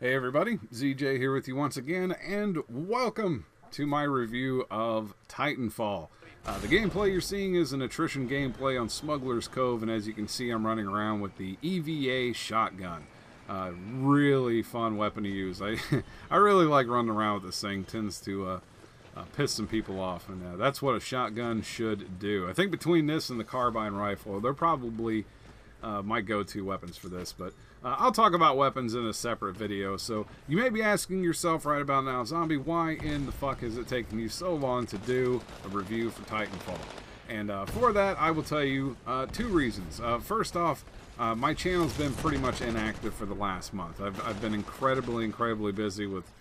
Hey everybody, ZJ here with you once again, and welcome to my review of Titanfall. The gameplay you're seeing is an attrition gameplay on Smuggler's Cove, and as you can see I'm running around with the EVA shotgun. Really fun weapon to use. I really like running around with this thing. Tends to piss some people off, and that's what a shotgun should do. I think between this and the carbine rifle, they're probably my go-to weapons for this, but I'll talk about weapons in a separate video. So you may be asking yourself right about now, Zombie, why in the fuck is it taking you so long to do a review for Titanfall? And for that, I will tell you two reasons. First off, my channel's been pretty much inactive for the last month. I've been incredibly busy with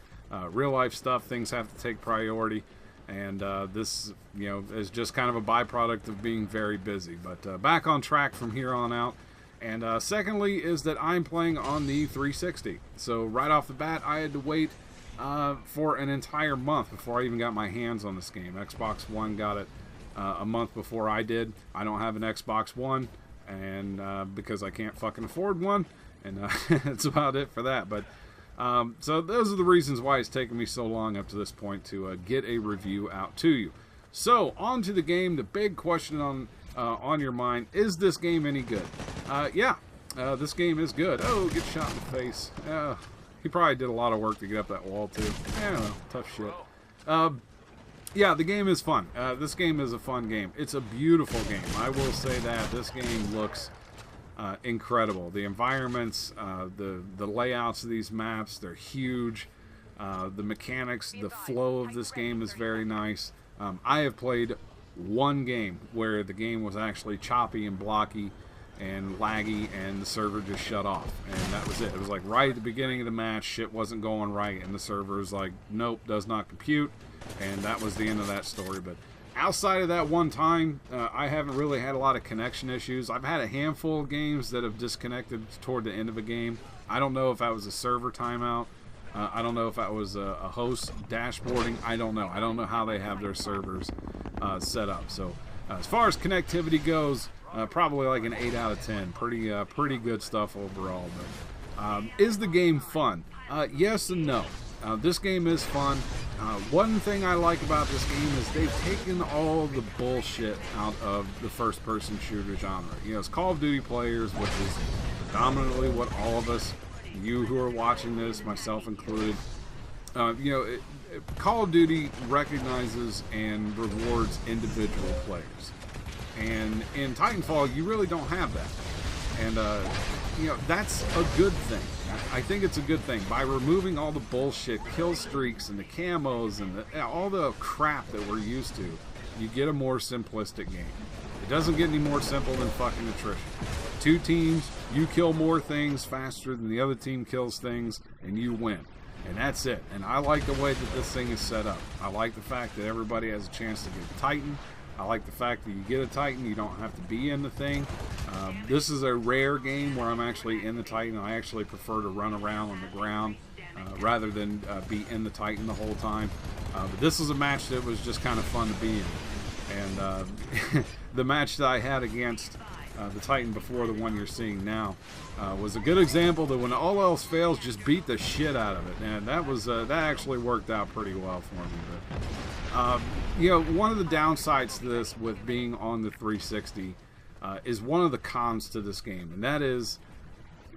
real life stuff. Things have to take priority, and this, is just kind of a byproduct of being very busy. But back on track from here on out. And secondly is that I'm playing on the 360. So right off the bat, I had to wait for an entire month before I even got my hands on this game. Xbox One got it a month before I did. I don't have an Xbox One, and because I can't fucking afford one, and that's about it for that. But so those are the reasons why it's taken me so long up to this point to get a review out to you. So on to the game. The big question on your mind, is this game any good? Yeah, this game is good. Oh, get shot in the face. He probably did a lot of work to get up that wall too. I don't know, tough shit. Yeah, the game is fun. This game is a fun game. It's a beautiful game. I will say that this game looks incredible. The environments, the layouts of these maps, they're huge. The mechanics, the flow of this game is very nice. I have played one game where the game was actually choppy and blocky and laggy, and the server just shut off, and that was it. It was like right at the beginning of the match, shit wasn't going right, and the server was like, nope, does not compute, and that was the end of that story. But outside of that one time, I haven't really had a lot of connection issues. I've had a handful of games that have disconnected toward the end of a game. I don't know if that was a server timeout. I don't know if that was a host dashboarding. I don't know. I don't know how they have their servers set up. So as far as connectivity goes, probably like an 8 out of 10. Pretty good stuff overall. But is the game fun? Yes and no. This game is fun. One thing I like about this game is they've taken all the bullshit out of the first-person shooter genre. It's Call of Duty players, which is predominantly what all of us, you who are watching this, myself included, Call of Duty recognizes and rewards individual players. And in Titanfall, you really don't have that. And, that's a good thing. I think it's a good thing. By removing all the bullshit, kill streaks, and the camos, and all the crap that we're used to, you get a more simplistic game. It doesn't get any more simple than fucking attrition. Two teams, you kill more things faster than the other team kills things, and you win. And that's it. And I like the way that this thing is set up. I like the fact that everybody has a chance to get a Titan. I like the fact that you get a Titan, you don't have to be in the thing. This is a rare game where I'm actually in the Titan. I actually prefer to run around on the ground rather than be in the Titan the whole time. But this is a match that was just kind of fun to be in. And the match that I had against the Titan before the one you're seeing now was a good example that when all else fails, just beat the shit out of it. And that was that actually worked out pretty well for me. But one of the downsides to this with being on the 360 is one of the cons to this game, and that is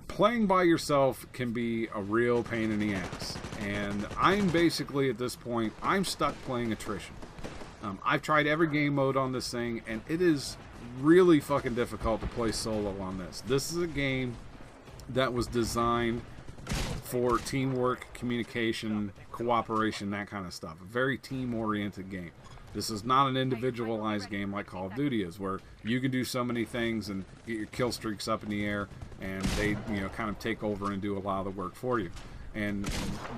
playing by yourself can be a real pain in the ass. And I'm basically at this point, I'm stuck playing attrition. I've tried every game mode on this thing, and it is really fucking difficult to play solo on this. This is a game that was designed for teamwork, communication, cooperation, that kind of stuff. A very team-oriented game. This is not an individualized game like Call of Duty is, where you can do so many things and get your kill streaks up in the air, and they, kind of take over and do a lot of the work for you. And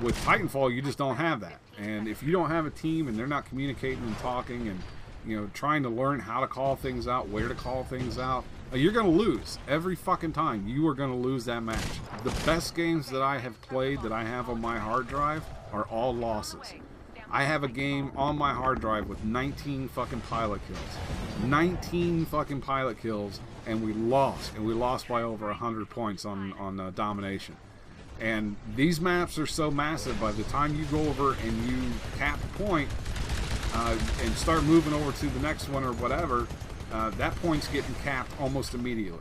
with Titanfall, you just don't have that. And if you don't have a team and they're not communicating and talking and trying to learn how to call things out, where to call things out, you're going to lose. Every fucking time, you are going to lose that match. The best games that I have played that I have on my hard drive are all losses. I have a game on my hard drive with 19 fucking pilot kills. 19 fucking pilot kills, and we lost. And we lost by over 100 points on domination. And these maps are so massive, by the time you go over and you cap a point and start moving over to the next one or whatever, that point's getting capped almost immediately.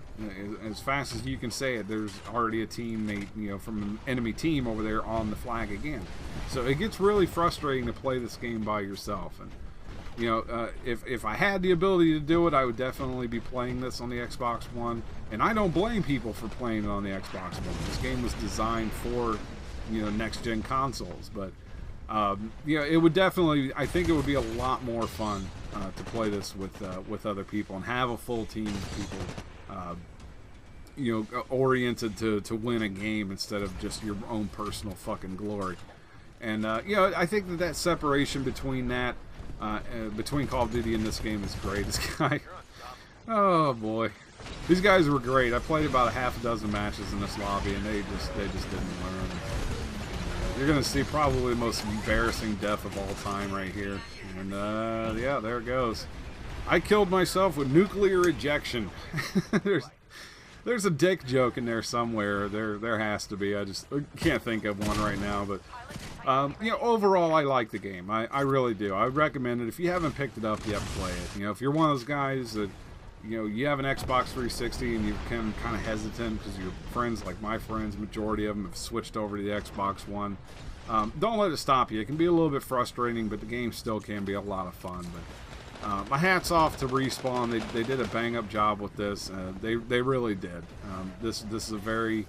As fast as you can say it, there's already a teammate, you know, from an enemy team over there on the flag again. So it gets really frustrating to play this game by yourself. And you know, if I had the ability to do it, I would definitely be playing this on the Xbox One. And I don't blame people for playing it on the Xbox One. This game was designed for, you know, next-gen consoles. But, you know, it would definitely, I think it would be a lot more fun to play this with other people and have a full team of people, you know, oriented to win a game instead of just your own personal fucking glory. And, you know, I think that separation between that, between Call of Duty and this game is great. This guy, oh boy, these guys were great. I played about a half a dozen matches in this lobby, and they just didn't learn. You're gonna see probably the most embarrassing death of all time right here. And yeah, there it goes. I killed myself with nuclear ejection. There's a dick joke in there somewhere. There has to be. I just can't think of one right now, but. You know, overall, I like the game. I really do. I would recommend it. If you haven't picked it up yet, play it. You know, if you're one of those guys that, you know, you have an Xbox 360 and you're kind of hesitant because your friends, like my friends, majority of them have switched over to the Xbox One. Don't let it stop you. It can be a little bit frustrating, but the game still can be a lot of fun. But my hat's off to Respawn. They did a bang-up job with this. They really did. This is a very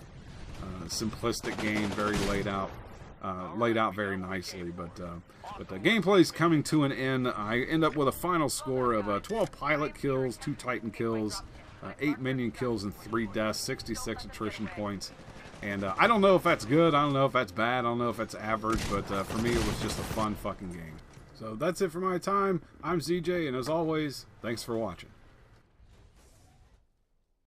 simplistic game, very laid out very nicely, but the gameplay is coming to an end. I end up with a final score of 12 pilot kills, 2 Titan kills, 8 minion kills, and 3 deaths, 66 attrition points. And I don't know if that's good, I don't know if that's bad, I don't know if that's average, but for me it was just a fun fucking game. So that's it for my time. I'm ZJ, and as always, thanks for watching.